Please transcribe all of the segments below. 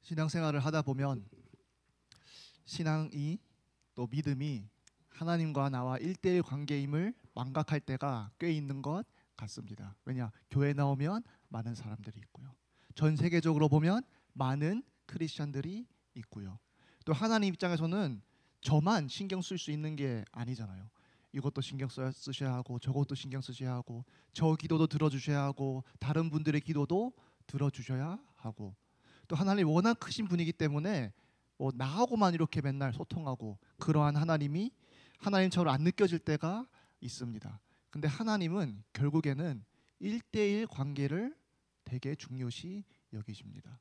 신앙생활을 하다 보면 신앙이 또 믿음이 하나님과 나와 1대1 관계임을 망각할 때가 꽤 있는 것 같습니다. 왜냐? 교회 나오면 많은 사람들이 있고요. 전 세계적으로 보면 많은 크리스찬들이 있고요. 또 하나님 입장에서는 저만 신경 쓸 수 있는 게 아니잖아요. 이것도 신경 쓰셔야 하고 저것도 신경 쓰셔야 하고 저 기도도 들어주셔야 하고 다른 분들의 기도도 들어주셔야 하고 또 하나님 워낙 크신 분이기 때문에 나하고만 이렇게 맨날 소통하고 그러한 하나님이 하나님처럼 안 느껴질 때가 있습니다. 근데 하나님은 결국에는 1대1 관계를 되게 중요시 여기십니다.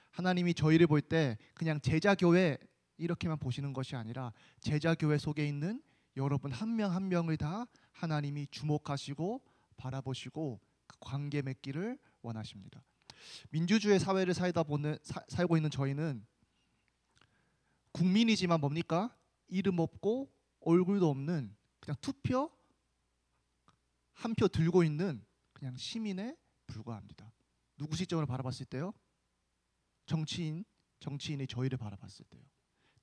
하나님이 저희를 볼 때 그냥 제자교회 이렇게만 보시는 것이 아니라 제자교회 속에 있는 여러분 한 명 한 명을 다 하나님이 주목하시고 바라보시고 그 관계 맺기를 원하십니다. 민주주의 사회를 살고 있는 저희는 국민이지만 뭡니까? 이름 없고 얼굴도 없는 그냥 투표 한 표 들고 있는 그냥 시민에 불과합니다. 누구 시점으로 바라봤을 때요? 정치인이 저희를 바라봤을 때요.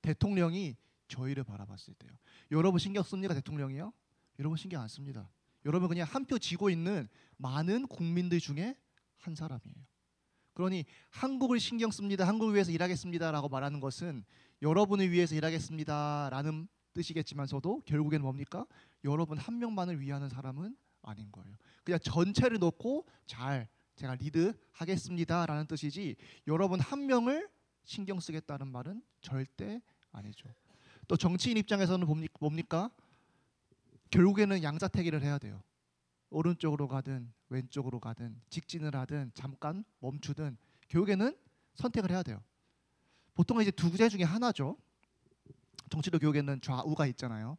대통령이 저희를 바라봤을 때요. 여러분 신경 씁니까? 대통령이요? 여러분 신경 안 씁니다. 여러분 그냥 한 표 쥐고 있는 많은 국민들 중에 한 사람이에요. 그러니 한국을 신경 씁니다. 한국을 위해서 일하겠습니다라고 말하는 것은 여러분을 위해서 일하겠습니다라는 뜻이겠지만서도 결국에는 뭡니까? 여러분 한 명만을 위하는 사람은 아닌 거예요. 그냥 전체를 놓고 제가 리드하겠습니다라는 뜻이지 여러분 한 명을 신경 쓰겠다는 말은 절대 아니죠. 또 정치인 입장에서는 뭡니까? 결국에는 양자택일을 해야 돼요. 오른쪽으로 가든 왼쪽으로 가든 직진을 하든 잠깐 멈추든 결국에는 선택을 해야 돼요. 보통은 이제 두 개 중에 하나죠. 정치도 결국에는 좌우가 있잖아요.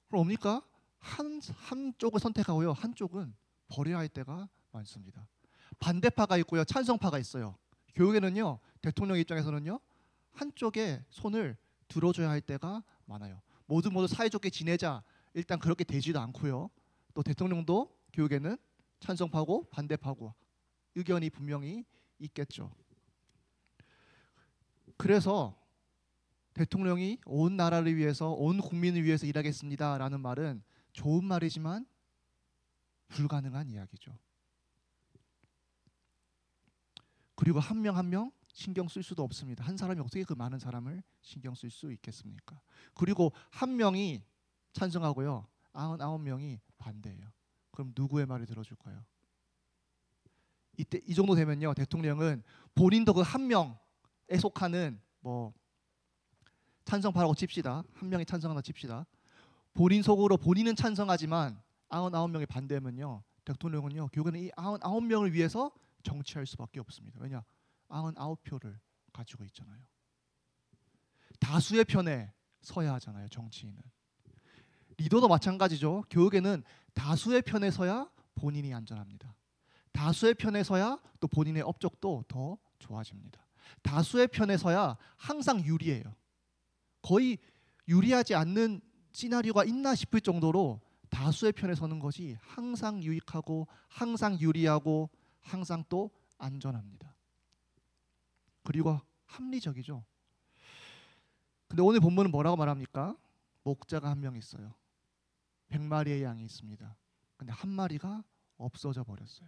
그럼 뭡니까? 한쪽을 선택하고요. 한쪽은 버려야 할 때가 많습니다. 반대파가 있고요. 찬성파가 있어요. 결국에는요. 대통령 입장에서는요. 한쪽에 손을 들어줘야 할 때가 많아요. 모두 사이좋게 지내자. 일단 그렇게 되지도 않고요. 또 대통령도 결국에는 찬성파고 반대파고 의견이 분명히 있겠죠. 그래서 대통령이 온 나라를 위해서 온 국민을 위해서 일하겠습니다라는 말은 좋은 말이지만 불가능한 이야기죠. 그리고 한 명 한 명 신경 쓸 수도 없습니다. 한 사람이 어떻게 그 많은 사람을 신경 쓸 수 있겠습니까? 그리고 한 명이 찬성하고요. 99명이 반대해요. 그럼 누구의 말을 들어줄까요? 이 정도 되면요. 대통령은 본인도 그 한 명에 속하는 찬성파라고 칩시다. 한 명이 찬성한다 칩시다. 본인 속으로 본인은 찬성하지만 99명이 반대하면요. 대통령은요. 결국에는 이 99명을 위해서 정치할 수밖에 없습니다. 왜냐? 99표를 가지고 있잖아요. 다수의 편에 서야 하잖아요. 정치인은. 리더도 마찬가지죠. 결국에는 다수의 편에 서야 본인이 안전합니다. 다수의 편에 서야 또 본인의 업적도 더 좋아집니다. 다수의 편에 서야 항상 유리해요. 거의 유리하지 않는 시나리오가 있나 싶을 정도로 다수의 편에 서는 것이 항상 유익하고 항상 유리하고 항상 또 안전합니다. 그리고 합리적이죠. 근데 오늘 본문은 뭐라고 말합니까? 목자가 한 명 있어요. 100마리의 양이 있습니다. 근데 한 마리가 없어져 버렸어요.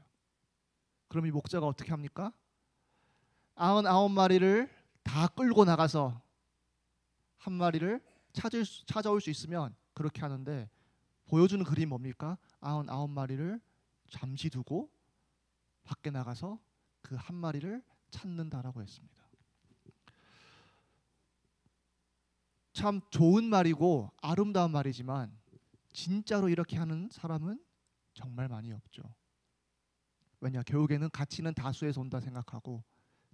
그럼 이 목자가 어떻게 합니까? 99마리를 다 끌고 나가서 한 마리를 찾아올 수 있으면 그렇게 하는데 보여주는 그림이 뭡니까? 99마리를 잠시 두고 밖에 나가서 그 한 마리를 찾는다라고 했습니다. 참 좋은 말이고 아름다운 말이지만 진짜로 이렇게 하는 사람은 정말 많이 없죠. 왜냐? 결국에는 가치는 다수에서 온다 생각하고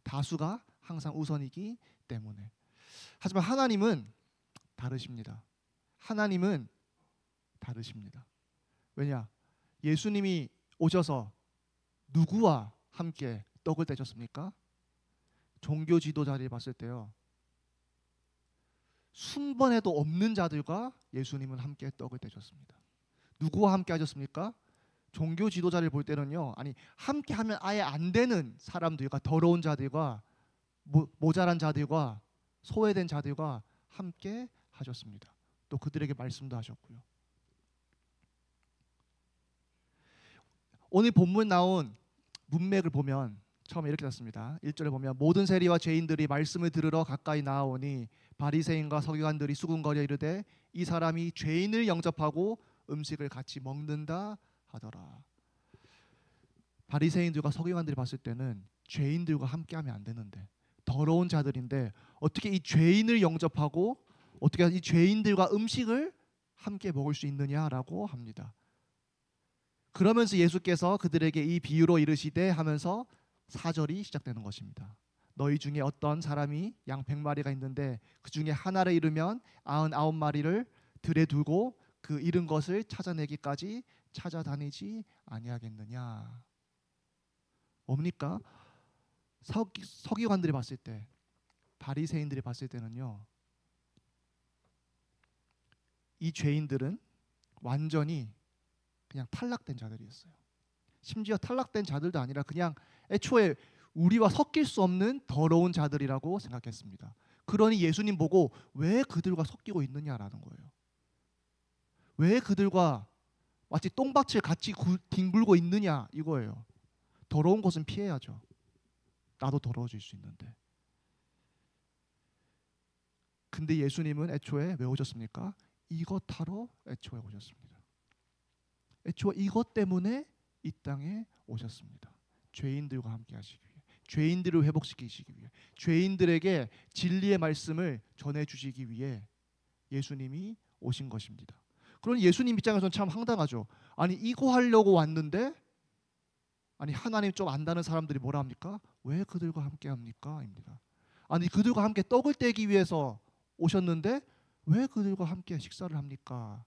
다수가 항상 우선이기 때문에. 하지만 하나님은 다르십니다. 하나님은 다르십니다. 왜냐? 예수님이 오셔서 누구와 함께 떡을 떼셨습니까? 종교 지도자를 봤을 때요. 순번에도 없는 자들과 예수님은 함께 떡을 떼셨습니다. 누구와 함께 하셨습니까? 종교 지도자를 볼 때는요. 함께 하면 아예 안 되는 사람들과 더러운 자들과 모자란 자들과 소외된 자들과 함께 하셨습니다. 또 그들에게 말씀도 하셨고요. 오늘 본문 나온 문맥을 보면 처음에 이렇게 났습니다. 1절에 보면 모든 세리와 죄인들이 말씀을 들으러 가까이 나아오니 바리새인과 서기관들이 수군거려 이르되 이 사람이 죄인을 영접하고 음식을 같이 먹는다 하더라. 바리새인들과 서기관들이 봤을 때는 죄인들과 함께하면 안 되는데, 더러운 자들인데 어떻게 이 죄인을 영접하고 어떻게 이 죄인들과 음식을 함께 먹을 수 있느냐라고 합니다. 그러면서 예수께서 그들에게 이 비유로 이르시되 하면서 4절이 시작되는 것입니다. 너희 중에 어떤 사람이 양 100마리가 있는데 그 중에 하나를 잃으면 99마리를 들에 두고 그 잃은 것을 찾아내기까지 찾아다니지 아니하겠느냐. 뭡니까? 서기관들이 봤을 때, 바리새인들이 봤을 때는요, 이 죄인들은 완전히 그냥 탈락된 자들이었어요. 심지어 탈락된 자들도 아니라 그냥 애초에 우리와 섞일 수 없는 더러운 자들이라고 생각했습니다. 그러니 예수님 보고 왜 그들과 섞이고 있느냐라는 거예요. 왜 그들과 마치 똥밭을 같이 뒹굴고 있느냐 이거예요. 더러운 것은 피해야죠. 나도 더러워질 수 있는데. 근데 예수님은 애초에 왜 오셨습니까? 이것 하러 애초에 오셨습니다. 애초에 이것 때문에 이 땅에 오셨습니다. 죄인들과 함께 하시기 위해, 죄인들을 회복시키시기 위해, 죄인들에게 진리의 말씀을 전해주시기 위해 예수님이 오신 것입니다. 그러니 예수님 입장에서는 참 황당하죠. 아니 이거 하려고 왔는데, 아니 하나님 좀 안다는 사람들이 뭐라 합니까? 왜 그들과 함께 합니까? 입니다. 아니 그들과 함께 떡을 떼기 위해서 오셨는데 왜 그들과 함께 식사를 합니까?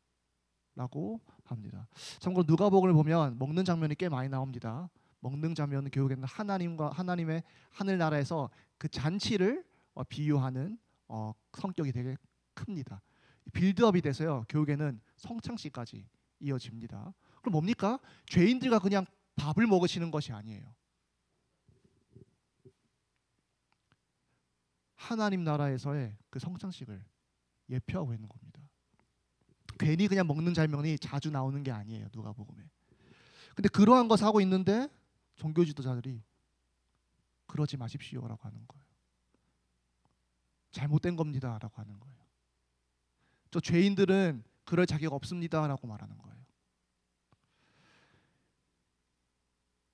라고 합니다. 참고로 누가복음을 보면 먹는 장면이 꽤 많이 나옵니다. 먹는 장면은 결국에는 하나님의 하늘나라에서 그 잔치를 비유하는 성격이 되게 큽니다. 빌드업이 돼서요, 결국에는 성창시까지 이어집니다. 그럼 뭡니까? 죄인들과 그냥 밥을 먹으시는 것이 아니에요. 하나님 나라에서의 그 성창식을 예표하고 있는 겁니다. 괜히 그냥 먹는 장면이 자주 나오는 게 아니에요, 누가복음에. 근데 그러한 것을 하고 있는데 종교 지도자들이 그러지 마십시오라고 하는 거예요. 잘못된 겁니다라고 하는 거예요. 저 죄인들은 그럴 자격 없습니다라고 말하는 거예요.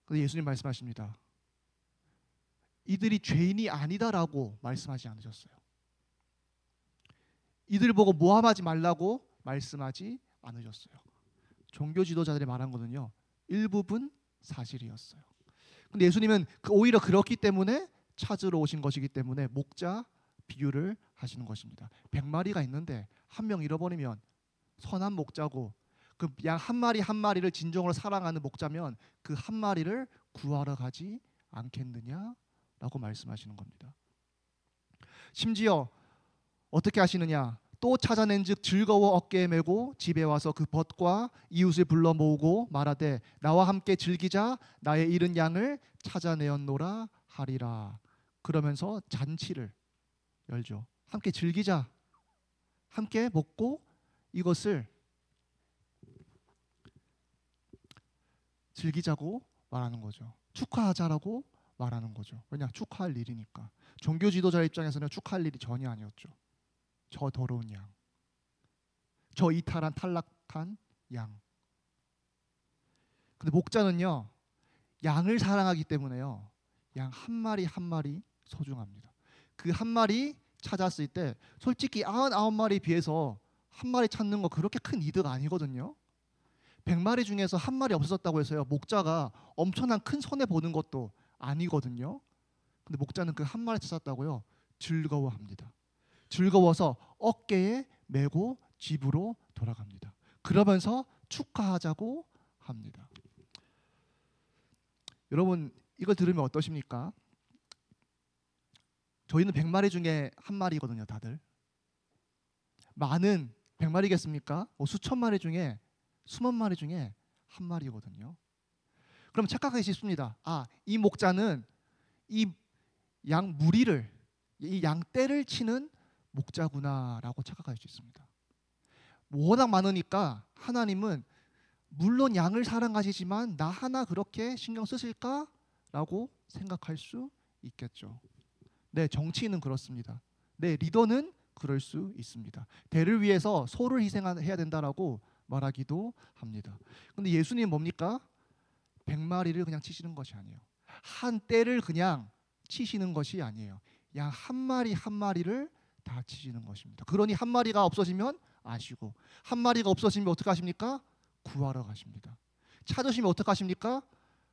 근데 예수님 말씀하십니다. 이들이 죄인이 아니다라고 말씀하지 않으셨어요. 이들 보고 모함하지 말라고 말씀하지 않으셨어요. 종교 지도자들이 말한 거는요, 일부분 사실이었어요. 근데 예수님은 오히려 그렇기 때문에 찾으러 오신 것이기 때문에 목자 비유를 하시는 것입니다. 100마리가 있는데 한 명 잃어버리면 선한 목자고 그 양 한 마리 한 마리를 진정으로 사랑하는 목자면 그 한 마리를 구하러 가지 않겠느냐라고 말씀하시는 겁니다. 심지어 어떻게 하시느냐? 또 찾아낸즉 즐거워 어깨에 메고 집에 와서 그 벗과 이웃을 불러 모으고 말하되 나와 함께 즐기자 나의 잃은 양을 찾아내었노라 하리라. 그러면서 잔치를 열죠. 함께 즐기자, 함께 먹고 이것을 즐기자고 말하는 거죠. 축하하자라고 말하는 거죠. 왜냐? 축하할 일이니까. 종교 지도자 입장에서는 축하할 일이 전혀 아니었죠. 저 더러운 양, 저 이탈한 탈락한 양. 근데 목자는요, 양을 사랑하기 때문에요, 양 한 마리 한 마리 소중합니다. 그 한 마리 찾았을 때 솔직히 99마리에 비해서 한 마리 찾는 거 그렇게 큰 이득 아니거든요. 100마리 중에서 한 마리 없었다고 해서요, 목자가 엄청난 큰 손해 보는 것도 아니거든요. 근데 목자는 그 한 마리 찾았다고요, 즐거워합니다. 즐거워서 어깨에 메고 집으로 돌아갑니다. 그러면서 축하하자고 합니다. 여러분 이걸 들으면 어떠십니까? 저희는 100마리 중에 한 마리거든요, 다들. 많은 100마리겠습니까? 수천 마리 중에 수만 마리 중에 한 마리거든요. 그럼 착각하기 쉽습니다. 이 목자는 이 양 무리를, 이 양 떼를 치는 목자구나라고 착각할 수 있습니다. 워낙 많으니까 하나님은 물론 양을 사랑하시지만 나 하나 그렇게 신경 쓰실까라고 생각할 수 있겠죠. 네, 정치인은 그렇습니다. 네, 리더는 그럴 수 있습니다. 대를 위해서 소를 희생해야 된다라고 말하기도 합니다. 근데 예수님은 뭡니까? 100마리를 그냥 치시는 것이 아니에요. 한 떼를 그냥 치시는 것이 아니에요. 양 한 마리 한 마리를 다 치시는 것입니다. 그러니 한 마리가 없어지면 아시고, 한 마리가 없어지면 어떻게 하십니까? 구하러 가십니다. 찾으시면 어떻게 하십니까?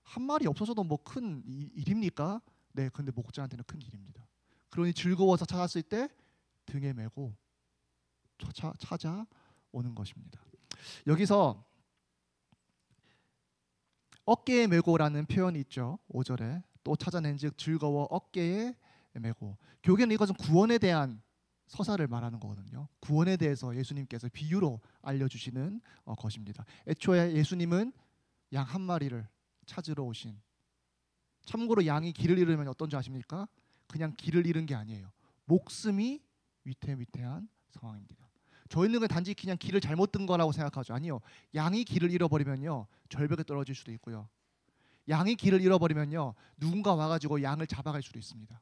한 마리 없어져도 뭐 큰 일입니까? 네, 근데 목자한테는 큰 일입니다. 그러니 즐거워서 찾았을 때 등에 메고 찾아오는 것입니다. 여기서 어깨에 메고라는 표현이 있죠. 5절에 또 찾아낸즉 즐거워 어깨에 메고. 교계는 이것은 구원에 대한 서사를 말하는 거거든요. 구원에 대해서 예수님께서 비유로 알려주시는 것입니다. 애초에 예수님은 양 한 마리를 찾으러 오신, 참고로 양이 길을 잃으면 어떤 줄 아십니까? 그냥 길을 잃은 게 아니에요. 목숨이 위태위태한 상황입니다. 저희는 단지 그냥 길을 잘못 든 거라고 생각하죠. 아니요. 양이 길을 잃어버리면요, 절벽에 떨어질 수도 있고요. 양이 길을 잃어버리면요, 누군가 와가지고 양을 잡아갈 수도 있습니다.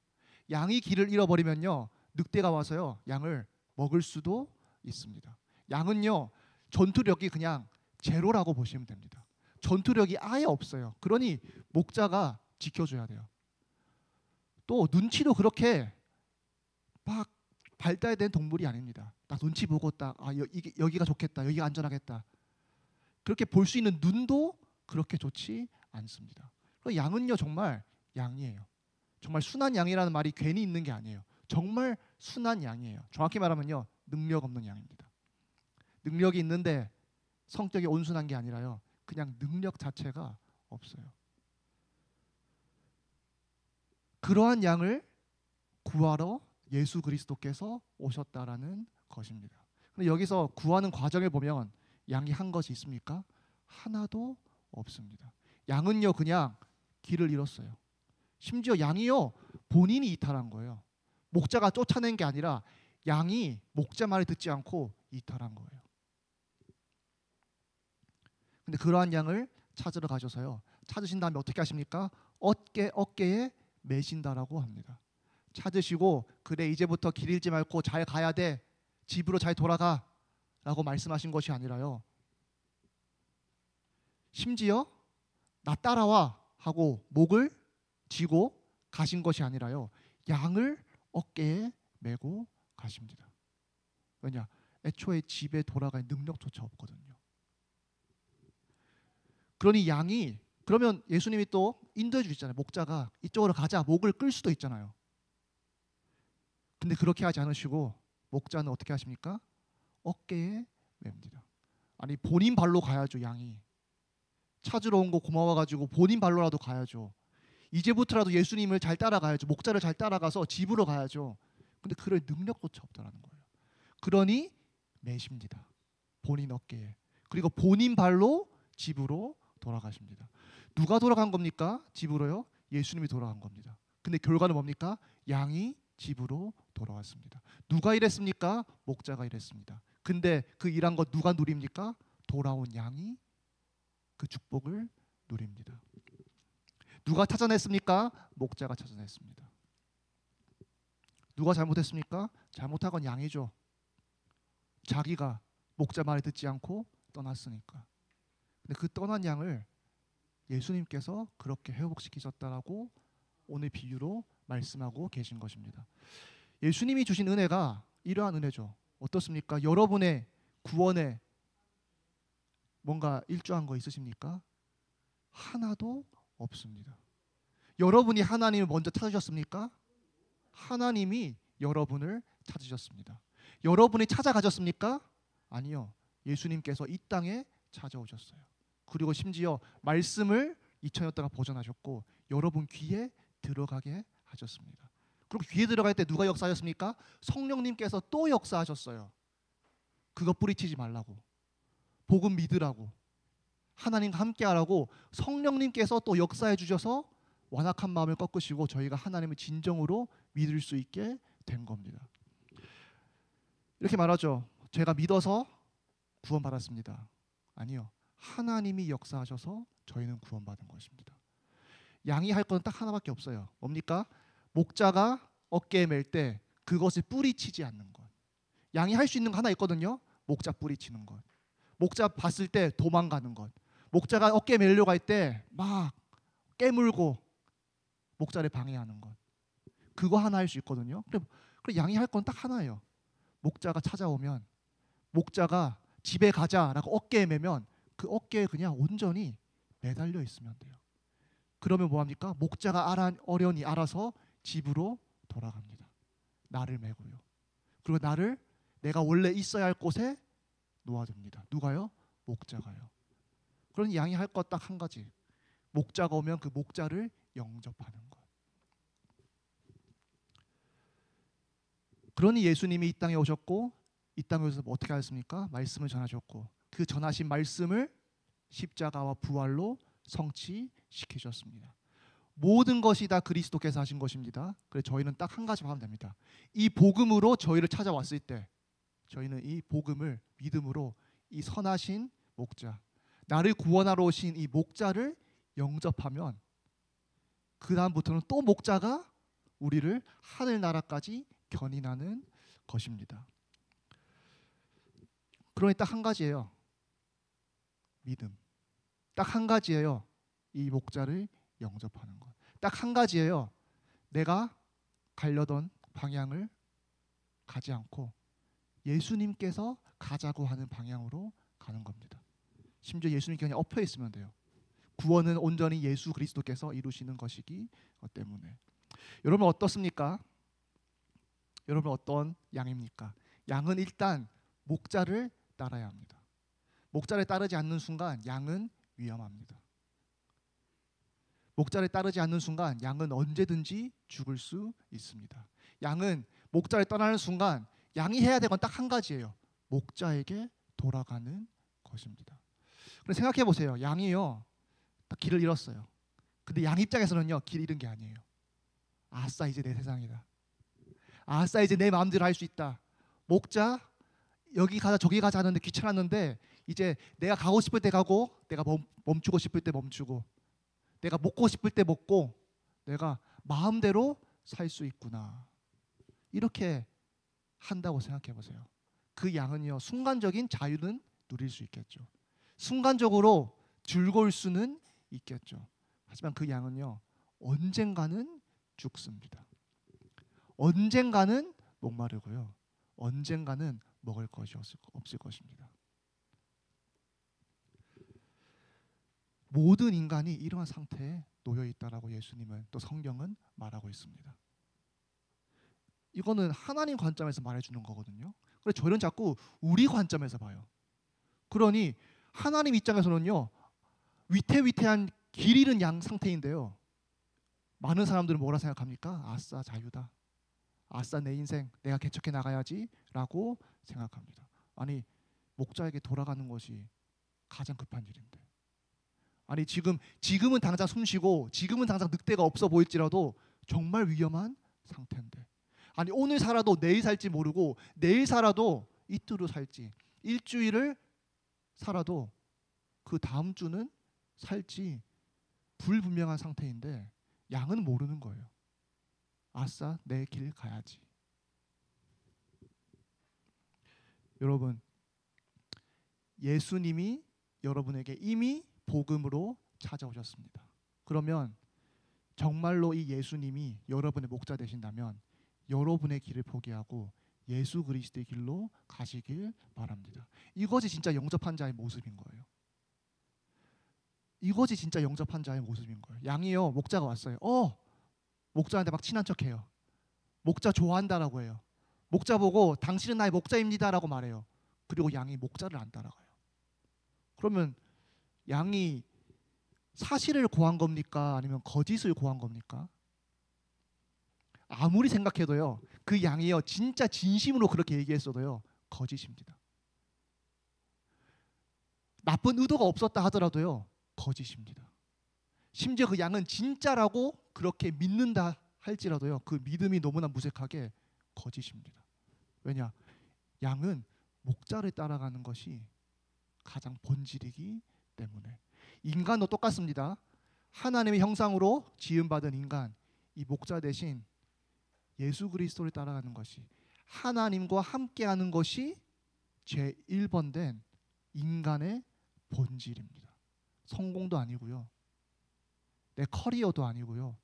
양이 길을 잃어버리면요, 늑대가 와서요 양을 먹을 수도 있습니다. 양은요 전투력이 그냥 제로라고 보시면 됩니다. 전투력이 아예 없어요. 그러니 목자가 지켜줘야 돼요. 또 눈치도 그렇게 막 발달된 동물이 아닙니다. 딱 눈치 보고 딱 여기가 좋겠다, 여기가 안전하겠다, 그렇게 볼 수 있는 눈도 그렇게 좋지 않습니다. 양은요 정말 양이에요. 정말 순한 양이라는 말이 괜히 있는 게 아니에요. 정말 순한 양이에요. 정확히 말하면요 능력 없는 양입니다. 능력이 있는데 성격이 온순한 게 아니라요, 그냥 능력 자체가 없어요. 그러한 양을 구하러 예수 그리스도께서 오셨다라는 것입니다. 근데 여기서 구하는 과정을 보면 양이 한 것이 있습니까? 하나도 없습니다. 양은요 그냥 길을 잃었어요. 심지어 양이요 본인이 이탈한 거예요. 목자가 쫓아낸 게 아니라 양이 목자 말을 듣지 않고 이탈한 거예요. 근데 그러한 양을 찾으러 가셔서요, 찾으신 다음에 어떻게 하십니까? 어깨에 메신다라고 합니다. 찾으시고 그래 이제부터 길 잃지 말고 잘 가야 돼, 집으로 잘 돌아가 라고 말씀하신 것이 아니라요, 심지어 나 따라와 하고 목을 쥐고 가신 것이 아니라요, 양을 어깨에 메고 가십니다. 왜냐? 애초에 집에 돌아갈 능력조차 없거든요. 그러니 양이, 그러면 예수님이 또 인도해 주시잖아요. 목자가 이쪽으로 가자, 목을 끌 수도 있잖아요. 근데 그렇게 하지 않으시고 목자는 어떻게 하십니까? 어깨에 맵니다. 아니 본인 발로 가야죠. 양이 찾으러 온 거 고마워가지고 본인 발로라도 가야죠. 이제부터라도 예수님을 잘 따라가야죠. 목자를 잘 따라가서 집으로 가야죠. 근데 그럴 능력조차 없다라는 거예요. 그러니 매십니다. 본인 어깨에. 그리고 본인 발로 집으로 돌아가십니다. 누가 돌아간 겁니까? 집으로요? 예수님이 돌아간 겁니다. 근데 결과는 뭡니까? 양이 집으로 돌아왔습니다. 누가 일했습니까? 목자가 일했습니다. 근데 그 일한 것 누가 누립니까? 돌아온 양이 그 축복을 누립니다. 누가 찾아냈습니까? 목자가 찾아냈습니다. 누가 잘못했습니까? 잘못한 건 양이죠. 자기가 목자 말을 듣지 않고 떠났으니까. 근데 그 떠난 양을 예수님께서 그렇게 회복시키셨다라고 오늘 비유로 말씀하고 계신 것입니다. 예수님이 주신 은혜가 이러한 은혜죠. 어떻습니까? 여러분의 구원에 뭔가 일조한 거 있으십니까? 하나도 없습니다. 여러분이 하나님을 먼저 찾으셨습니까? 하나님이 여러분을 찾으셨습니다. 여러분이 찾아가셨습니까? 아니요. 예수님께서 이 땅에 찾아오셨어요. 그리고 심지어 말씀을 2000년 동안 보존하셨고 여러분 귀에 들어가게 하셨습니다. 그리고 귀에 들어갈 때 누가 역사하셨습니까? 성령님께서 또 역사하셨어요. 그거 뿌리치지 말라고, 복음 믿으라고, 하나님과 함께하라고 성령님께서 또 역사해 주셔서 완악한 마음을 꺾으시고 저희가 하나님을 진정으로 믿을 수 있게 된 겁니다. 이렇게 말하죠. 제가 믿어서 구원받았습니다. 아니요. 하나님이 역사하셔서 저희는 구원받은 것입니다. 양이 할 건 딱 하나밖에 없어요. 뭡니까? 목자가 어깨에 맬 때 그것을 뿌리치지 않는 것. 양이 할 수 있는 거 하나 있거든요. 목자 뿌리치는 것. 목자 봤을 때 도망가는 것. 목자가 어깨에 매려고 할 때 막 깨물고 목자를 방해하는 것. 그거 하나 할 수 있거든요. 그래 양이 할 건 딱 하나예요. 목자가 찾아오면, 목자가 집에 가자라고 어깨에 매면 그 어깨에 그냥 온전히 매달려 있으면 돼요. 그러면 뭐합니까? 목자가 어련히 알아서 집으로 돌아갑니다. 나를 메고요. 그리고 나를 내가 원래 있어야 할 곳에 놓아둡니다. 누가요? 목자가요. 그러니 양이 할 것 딱 한 가지. 목자가 오면 그 목자를 영접하는 것. 그러니 예수님이 이 땅에 오셨고, 이 땅에 오셔서 어떻게 하셨습니까? 말씀을 전하셨고, 그 전하신 말씀을 십자가와 부활로 성취시키셨습니다. 모든 것이 다 그리스도께서 하신 것입니다. 그래서 저희는 딱 한 가지만 하면 됩니다. 이 복음으로 저희를 찾아왔을 때 저희는 이 복음을 믿음으로 이 선하신 목자, 나를 구원하러 오신 이 목자를 영접하면 그 다음부터는 또 목자가 우리를 하늘나라까지 견인하는 것입니다. 그러니 딱 한 가지예요. 믿음. 딱 한 가지예요. 이 목자를 영접하는 것. 딱 한 가지예요. 내가 가려던 방향을 가지 않고 예수님께서 가자고 하는 방향으로 가는 겁니다. 심지어 예수님께 그냥 엎여 있으면 돼요. 구원은 온전히 예수 그리스도께서 이루시는 것이기 때문에. 여러분 어떻습니까? 여러분 어떤 양입니까? 양은 일단 목자를 따라야 합니다. 목자를 따르지 않는 순간 양은 위험합니다. 목자를 따르지 않는 순간 양은 언제든지 죽을 수 있습니다. 양은 목자를 떠나는 순간 양이 해야 될 건 딱 한 가지예요. 목자에게 돌아가는 것입니다. 그럼 생각해 보세요. 양이요, 딱 길을 잃었어요. 근데 양 입장에서는요, 길 잃은 게 아니에요. 아싸, 이제 내 세상이다. 아싸, 이제 내 마음대로 할 수 있다. 목자, 여기 가자 저기 가자 하는데 귀찮았는데 이제 내가 가고 싶을 때 가고, 내가 멈추고 싶을 때 멈추고, 내가 먹고 싶을 때 먹고, 내가 마음대로 살 수 있구나. 이렇게 한다고 생각해 보세요. 그 양은요, 순간적인 자유는 누릴 수 있겠죠. 순간적으로 즐거울 수는 있겠죠. 하지만 그 양은요, 언젠가는 죽습니다. 언젠가는 목마르고요, 언젠가는 먹을 것이 없을 것입니다. 모든 인간이 이러한 상태에 놓여 있다라고 예수님은, 또 성경은 말하고 있습니다. 이거는 하나님 관점에서 말해주는 거거든요. 그래서 저는 자꾸 우리 관점에서 봐요. 그러니 하나님 입장에서는요, 위태위태한 길 잃은 양 상태인데요, 많은 사람들은 뭐라 생각합니까? 아싸 자유다. 아싸 내 인생 내가 개척해 나가야지 라고 생각합니다. 아니, 목자에게 돌아가는 것이 가장 급한 일인데, 아니 지금은 당장 숨쉬고 지금은 당장 늑대가 없어 보일지라도 정말 위험한 상태인데, 아니 오늘 살아도 내일 살지 모르고, 내일 살아도 이틀 살지, 일주일을 살아도 그 다음 주는 살지 불분명한 상태인데 양은 모르는 거예요. 아싸 내 길 가야지. 여러분, 예수님이 여러분에게 이미 복음으로 찾아오셨습니다. 그러면 정말로 이 예수님이 여러분의 목자 되신다면 여러분의 길을 포기하고 예수 그리스도의 길로 가시길 바랍니다. 이것이 진짜 영접한 자의 모습인 거예요. 이것이 진짜 영접한 자의 모습인 거예요. 양이요, 목자가 왔어요. 목자한테 막 친한 척해요. 목자 좋아한다라고 해요. 목자 보고 당신은 나의 목자입니다라고 말해요. 그리고 양이 목자를 안 따라가요. 그러면 양이 사실을 고한 겁니까? 아니면 거짓을 고한 겁니까? 아무리 생각해도요, 그 양이요, 진짜 진심으로 그렇게 얘기했어도요, 거짓입니다. 나쁜 의도가 없었다 하더라도요, 거짓입니다. 심지어 그 양은 진짜라고 그렇게 믿는다 할지라도요, 그 믿음이 너무나 무색하게 거짓입니다. 왜냐? 양은 목자를 따라가는 것이 가장 본질이기 때문에. 인간도 똑같습니다. 하나님의 형상으로 지음받은 인간, 이 목자 대신 예수 그리스도를 따라가는 것이, 하나님과 함께하는 것이 제1번된 인간의 본질입니다. 성공도 아니고요, 내 커리어도 아니고요,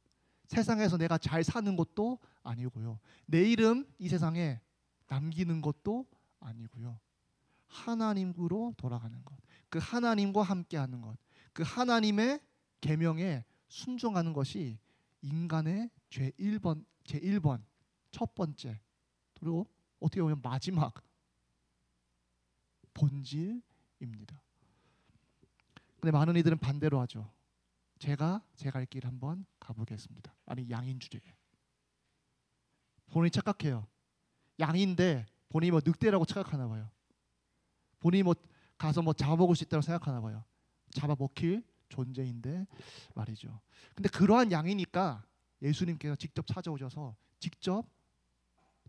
세상에서 내가 잘 사는 것도 아니고요, 내 이름 이 세상에 남기는 것도 아니고요, 하나님으로 돌아가는 것, 그 하나님과 함께하는 것, 그 하나님의 계명에 순종하는 것이 인간의 제1번 첫 번째, 그리고 어떻게 보면 마지막 본질입니다. 근데 많은 이들은 반대로 하죠. 제가 제 갈 길 한번 가보겠습니다. 아니, 양인 주제에 본인이 착각해요. 양인데 본인이 뭐 늑대라고 착각하나 봐요. 본인이 뭐 가서 뭐 잡아먹을 수 있다고 생각하나 봐요. 잡아먹힐 존재인데 말이죠. 근데 그러한 양이니까 예수님께서 직접 찾아오셔서 직접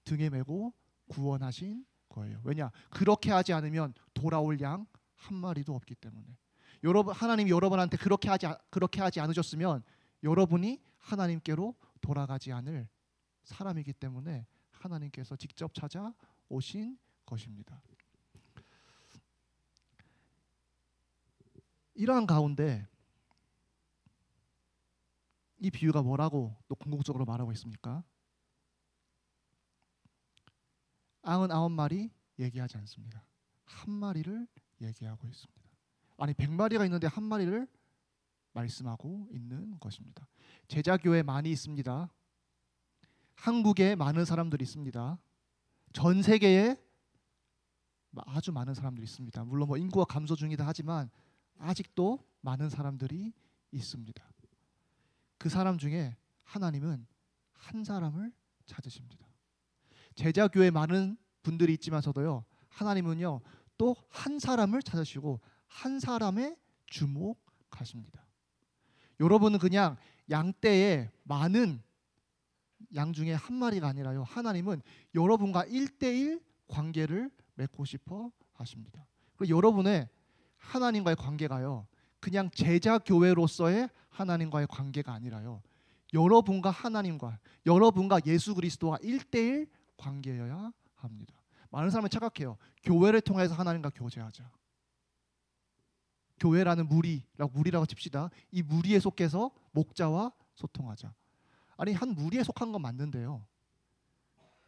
등에 메고 구원하신 거예요. 왜냐? 그렇게 하지 않으면 돌아올 양 한 마리도 없기 때문에. 여러분, 하나님이 여러분한테 그렇게 하지 않으셨으면 여러분이 하나님께로 돌아가지 않을 사람이기 때문에 하나님께서 직접 찾아오신 것입니다. 이러한 가운데 이 비유가 뭐라고 또 궁극적으로 말하고 있습니까? 99마리 얘기하지 않습니다. 한 마리를 얘기하고 있습니다. 아니, 100마리가 있는데 한 마리를 말씀하고 있는 것입니다. 제자교회 많이 있습니다. 한국에 많은 사람들이 있습니다. 전 세계에 아주 많은 사람들이 있습니다. 물론 뭐 인구가 감소 중이다 하지만 아직도 많은 사람들이 있습니다. 그 사람 중에 하나님은 한 사람을 찾으십니다. 제자교회 많은 분들이 있지만서도요, 하나님은요 또 한 사람을 찾으시고 한 사람에 주목하십니다. 여러분은 그냥 양떼에 많은 양 중에 한 마리가 아니라요, 하나님은 여러분과 1대1 관계를 맺고 싶어 하십니다. 그리고 여러분의 하나님과의 관계가요, 그냥 제자 교회로서의 하나님과의 관계가 아니라요, 여러분과 하나님과, 여러분과 예수 그리스도와 1대1 관계여야 합니다. 많은 사람은 착각해요. 교회를 통해서 하나님과 교제하자. 교회라는 무리라고 칩시다. 이 무리에 속해서 목자와 소통하자. 아니, 한 무리에 속한 건 맞는데요,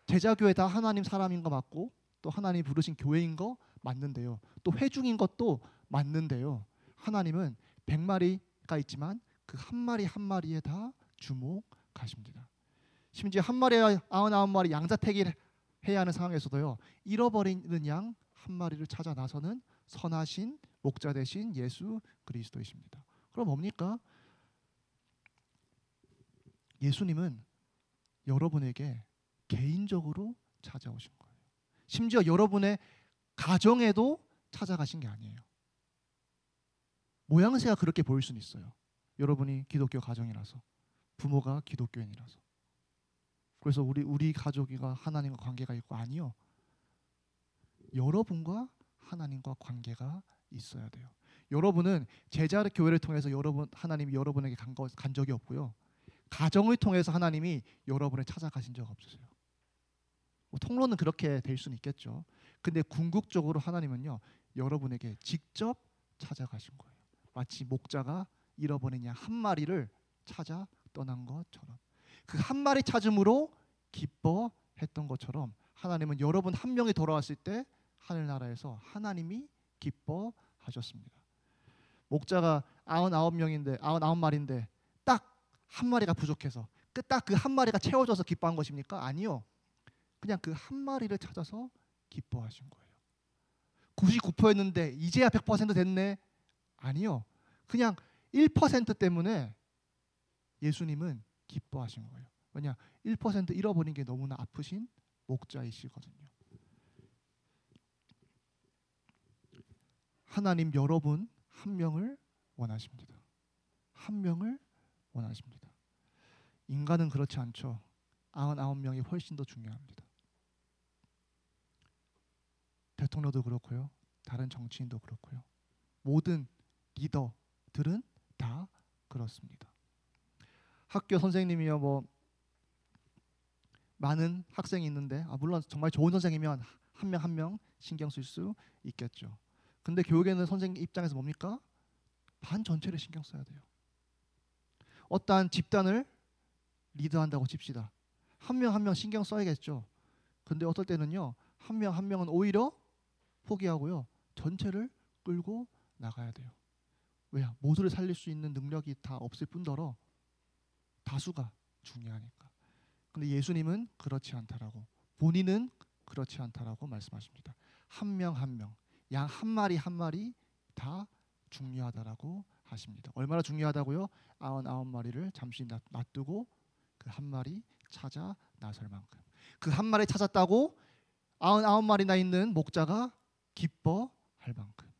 제자교회 다 하나님 사람인 거 맞고 또 하나님 부르신 교회인 거 맞는데요, 또 회중인 것도 맞는데요, 하나님은 100마리가 있지만 그 한 마리 한 마리에 다 주목하십니다. 심지어 한 마리와 99마리 양자택일 해야 하는 상황에서도요, 잃어버리는 양 한 마리를 찾아 나서는 선하신 목자 되신 예수 그리스도이십니다. 그럼 뭡니까? 예수님은 여러분에게 개인적으로 찾아오신 거예요. 심지어 여러분의 가정에도 찾아가신 게 아니에요. 모양새가 그렇게 보일 수는 있어요. 여러분이 기독교 가정이라서, 부모가 기독교인이라서, 그래서 우리 가족이가 하나님과 관계가 있고, 아니요. 여러분과 하나님과 관계가 있어야 돼요. 여러분은 제자 교회를 통해서 하나님이 여러분에게 간 적이 없고요, 가정을 통해서 하나님이 여러분을 찾아가신 적 없으세요. 뭐 통로는 그렇게 될 수는 있겠죠. 근데 궁극적으로 하나님은요, 여러분에게 직접 찾아가신 거예요. 마치 목자가 잃어버린 양 한 마리를 찾아 떠난 것처럼, 그 한 마리 찾음으로 기뻐했던 것처럼 하나님은 여러분 한 명이 돌아왔을 때 하늘나라에서 하나님이 기뻐하셨습니다. 목자가 99마리인데 딱 한 마리가 부족해서 딱 그 한 마리가 채워져서 기뻐한 것입니까? 아니요. 그냥 그 한 마리를 찾아서 기뻐하신 거예요. 99%였는데 이제야 100% 됐네? 아니요. 그냥 1% 때문에 예수님은 기뻐하신 거예요. 왜냐? 1% 잃어버린 게 너무나 아프신 목자이시거든요. 하나님 여러분 한 명을 원하십니다. 한 명을 원하십니다. 인간은 그렇지 않죠. 99명이 훨씬 더 중요합니다. 대통령도 그렇고요. 다른 정치인도 그렇고요. 모든 리더들은 다 그렇습니다. 학교 선생님이요, 많은 학생이 있는데 물론 정말 좋은 선생이면 한 명 한 명 신경 쓸 수 있겠죠. 근데 교육에는 선생님 입장에서 뭡니까? 반 전체를 신경 써야 돼요. 어떠한 집단을 리드한다고 칩시다. 한 명 한 명 신경 써야겠죠. 근데 어떨 때는요, 한 명 한 명은 오히려 포기하고요, 전체를 끌고 나가야 돼요. 왜야? 모두를 살릴 수 있는 능력이 다 없을 뿐더러 다수가 중요하니까. 근데 예수님은 그렇지 않다라고, 본인은 그렇지 않다라고 말씀하십니다. 한 명 한 명, 양 한 마리 한 마리 다 중요하다라고 하십니다. 얼마나 중요하다고요? 99마리를 잠시 놔두고 그 한 마리 찾아 나설 만큼. 그 한 마리 찾았다고 99마리나 있는 목자가 기뻐할 만큼.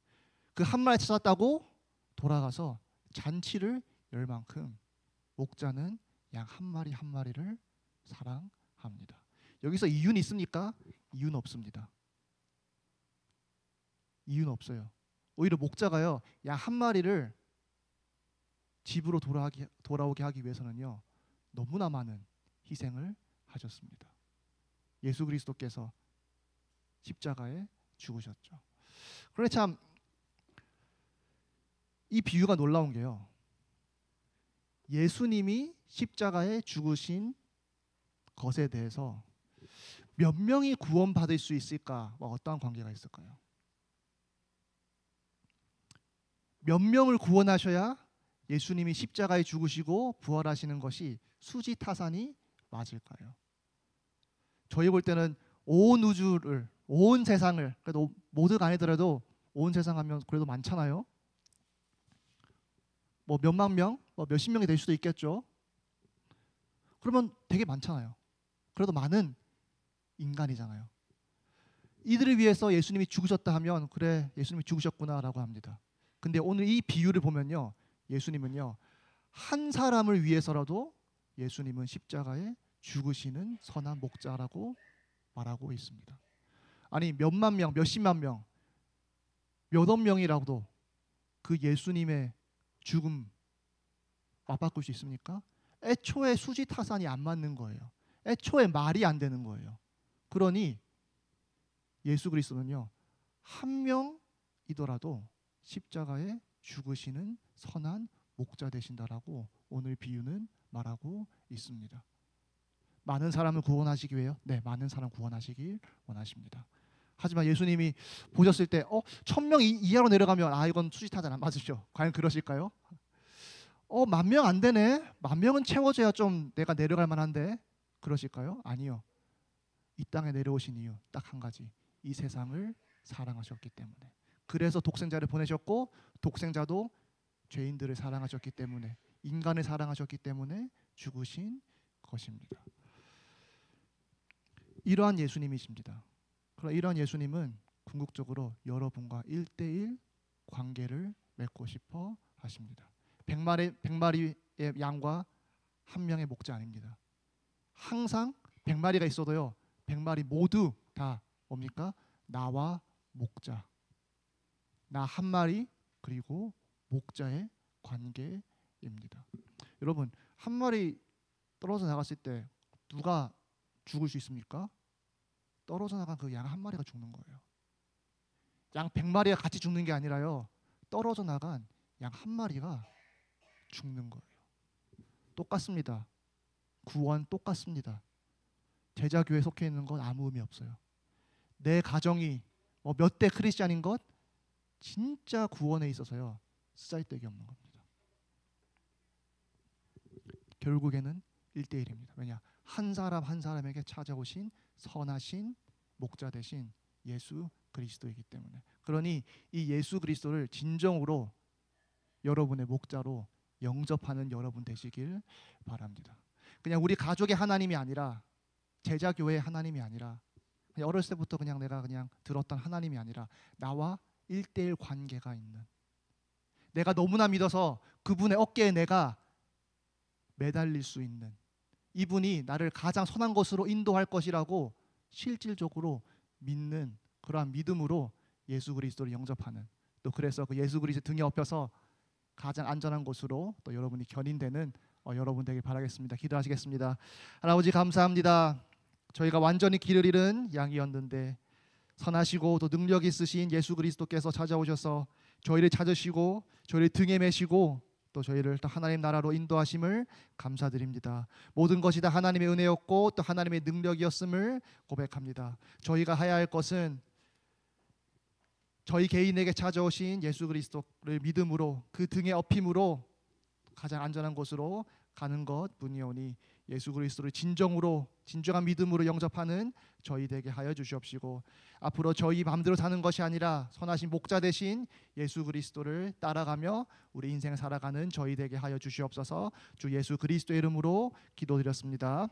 그 한 마리 찾았다고 돌아가서 잔치를 열 만큼 목자는 양 한 마리 한 마리를 사랑합니다. 여기서 이유는 있습니까? 이유는 없습니다. 이유는 없어요. 오히려 목자가요, 양 한 마리를 집으로 돌아오게 하기 위해서는요, 너무나 많은 희생을 하셨습니다. 예수 그리스도께서 십자가에 죽으셨죠. 그런데 참 이 비유가 놀라운 게요, 예수님이 십자가에 죽으신 것에 대해서 몇 명이 구원받을 수 있을까? 어떠한 관계가 있을까요? 몇 명을 구원하셔야 예수님이 십자가에 죽으시고 부활하시는 것이 수지타산이 맞을까요? 저희 볼 때는 온 우주를, 온 세상을, 그래도 모두가 아니더라도 온 세상 하면 그래도 많잖아요. 몇만 명, 몇십 명이 될 수도 있겠죠. 그러면 되게 많잖아요. 그래도 많은 인간이잖아요. 이들을 위해서 예수님이 죽으셨다 하면 그래, 예수님이 죽으셨구나라고 합니다. 근데 오늘 이 비유를 보면요, 예수님은요, 한 사람을 위해서라도 예수님은 십자가에 죽으시는 선한 목자라고 말하고 있습니다. 아니 몇만 명, 몇십만 명, 몇억 명이라도 그 예수님의 죽음 맞바꿀 수 있습니까? 애초에 수지타산이 안 맞는 거예요. 애초에 말이 안 되는 거예요. 그러니 예수 그리스도는요, 한 명이더라도 십자가에 죽으시는 선한 목자 되신다라고 오늘 비유는 말하고 있습니다. 많은 사람을 구원하시기 위해요? 네, 많은 사람 구원하시길 원하십니다. 하지만 예수님이 보셨을 때 1000명 이하로 내려가면 이건 수지타산 안 맞으죠. 과연 그러실까요? 10,000명 안 되네. 10,000명은 채워줘야 좀 내가 내려갈 만한데 그러실까요? 아니요. 이 땅에 내려오신 이유 딱 한 가지. 이 세상을 사랑하셨기 때문에. 그래서 독생자를 보내셨고 독생자도 죄인들을 사랑하셨기 때문에, 인간을 사랑하셨기 때문에 죽으신 것입니다. 이러한 예수님이십니다. 그러나 이러한 예수님은 궁극적으로 여러분과 1대1 관계를 맺고 싶어 하십니다. 100마리의 양과 한 명의 목자 아닙니다. 항상 100마리가 있어도요, 100마리 모두 다 뭡니까? 나와 목자, 나 한 마리 그리고 목자의 관계입니다. 여러분, 한 마리 떨어져 나갔을 때 누가 죽을 수 있습니까? 떨어져 나간 그 양 한 마리가 죽는 거예요. 양 100마리가 같이 죽는 게 아니라요, 떨어져 나간 양 한 마리가 죽는 거예요. 똑같습니다. 구원 똑같습니다. 제자교회에 속해 있는 건 아무 의미 없어요. 내 가정이 몇 대 크리스찬인 것 진짜 구원에 있어서요, 쓰잘데기 없는 겁니다. 결국에는 1대1입니다. 왜냐? 한 사람 한 사람에게 찾아오신 선하신 목자 되신 예수 그리스도이기 때문에. 그러니 이 예수 그리스도를 진정으로 여러분의 목자로 영접하는 여러분 되시길 바랍니다. 그냥 우리 가족의 하나님이 아니라, 제자교회의 하나님이 아니라, 그냥 어렸을 때부터 그냥 내가 그냥 들었던 하나님이 아니라 나와 1대1 관계가 있는, 내가 너무나 믿어서 그분의 어깨에 내가 매달릴 수 있는, 이분이 나를 가장 선한 것으로 인도할 것이라고 실질적으로 믿는 그러한 믿음으로 예수 그리스도를 영접하는, 또 그래서 그 예수 그리스도 등에 업혀서 가장 안전한 곳으로 또 여러분이 견인되는 여러분 되길 바라겠습니다. 기도하시겠습니다. 할아버지 감사합니다. 저희가 완전히 길을 잃은 양이었는데 선하시고 또 능력 있으신 예수 그리스도께서 찾아오셔서 저희를 찾으시고 저희를 등에 메시고 또 저희를 또 하나님 나라로 인도하심을 감사드립니다. 모든 것이 다 하나님의 은혜였고 또 하나님의 능력이었음을 고백합니다. 저희가 해야 할 것은 저희 개인에게 찾아오신 예수 그리스도를 믿음으로 그 등에 업힘으로 가장 안전한 곳으로 가는 것뿐이오니 예수 그리스도를 진정한 믿음으로 영접하는 저희 되게 하여 주시옵시고, 앞으로 저희 마음대로 사는 것이 아니라 선하신 목자 되신 예수 그리스도를 따라가며 우리 인생을 살아가는 저희 되게 하여 주시옵소서. 주 예수 그리스도의 이름으로 기도드렸습니다.